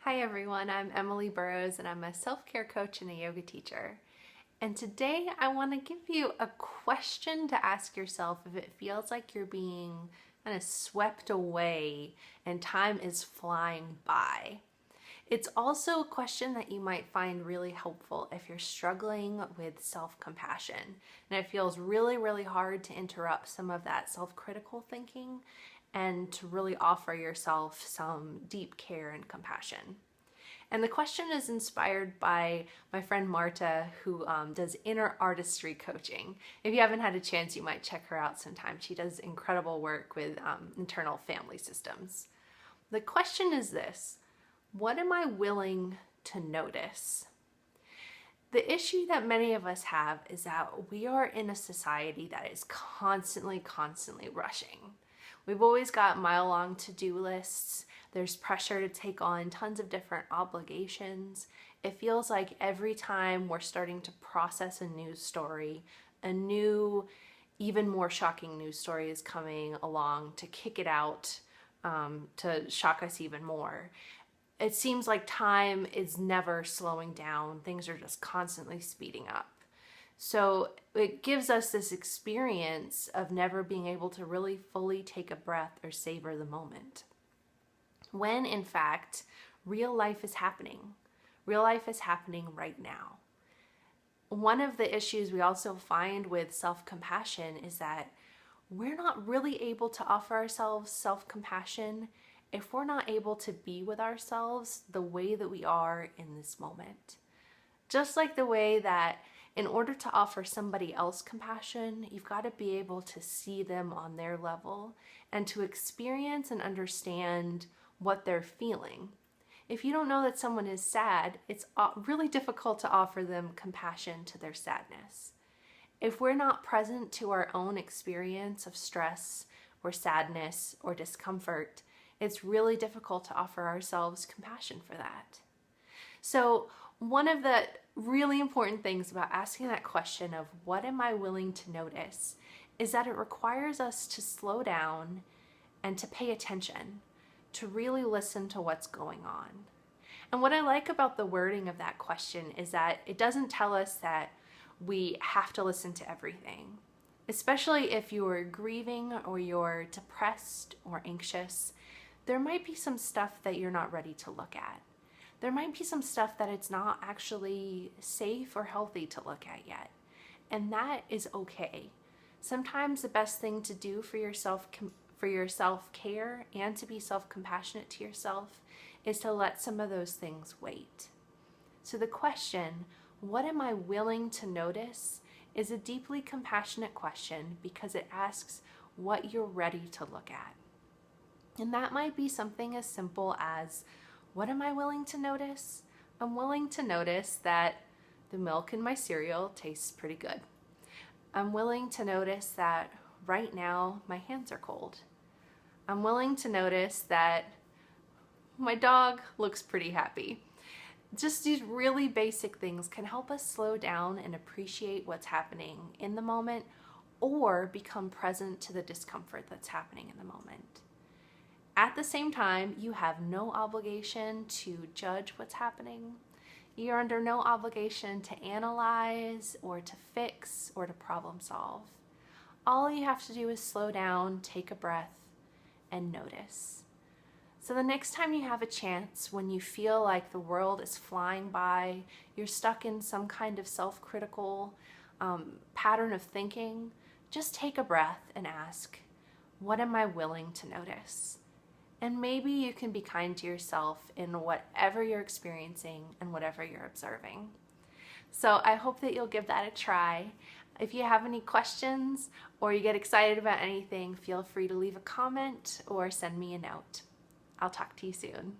Hi everyone, I'm Emily Burrows and I'm a self-care coach and a yoga teacher. And today I want to give you a question to ask yourself if it feels like you're being kind of swept away and time is flying by. It's also a question that you might find really helpful if you're struggling with self-compassion and it feels really hard to interrupt some of that self-critical thinking and to really offer yourself some deep care and compassion. And the question is inspired by my friend Marta, who does inner artistry coaching. If you haven't had a chance, you might check her out sometime. She does incredible work with internal family systems. The question is this: what am I willing to notice? The issue that many of us have is that we are in a society that is constantly rushing. We've always got mile-long to-do lists. There's pressure to take on tons of different obligations. It feels like every time we're starting to process a news story, a new, even more shocking news story is coming along to kick it out, to shock us even more. It seems like time is never slowing down. Things are just constantly speeding up. So it gives us this experience of never being able to really fully take a breath or savor the moment. When in fact, real life is happening. Real life is happening right now. One of the issues we also find with self-compassion is that we're not really able to offer ourselves self-compassion if we're not able to be with ourselves the way that we are in this moment. Just like the way that in order to offer somebody else compassion, you've got to be able to see them on their level and to experience and understand what they're feeling. If you don't know that someone is sad, it's really difficult to offer them compassion to their sadness. If we're not present to our own experience of stress or sadness or discomfort, it's really difficult to offer ourselves compassion for that. So one of the really important things about asking that question of what am I willing to notice is that it requires us to slow down and to pay attention, to really listen to what's going on. And what I like about the wording of that question is that it doesn't tell us that we have to listen to everything. Especially if you're grieving or you're depressed or anxious, there might be some stuff that you're not ready to look at. There might be some stuff that it's not actually safe or healthy to look at yet. And that is okay. Sometimes the best thing to do for your self-care and to be self-compassionate to yourself is to let some of those things wait. So the question, what am I willing to notice, is a deeply compassionate question because it asks what you're ready to look at. And that might be something as simple as, what am I willing to notice? I'm willing to notice that the milk in my cereal tastes pretty good. I'm willing to notice that right now my hands are cold. I'm willing to notice that my dog looks pretty happy. Just these really basic things can help us slow down and appreciate what's happening in the moment or become present to the discomfort that's happening in the moment. At the same time, you have no obligation to judge what's happening. You're under no obligation to analyze or to fix or to problem solve. All you have to do is slow down, take a breath, and notice. So the next time you have a chance, when you feel like the world is flying by, you're stuck in some kind of self-critical pattern of thinking, just take a breath and ask, what am I willing to notice? And maybe you can be kind to yourself in whatever you're experiencing and whatever you're observing. So I hope that you'll give that a try. If you have any questions or you get excited about anything, feel free to leave a comment or send me a note. I'll talk to you soon.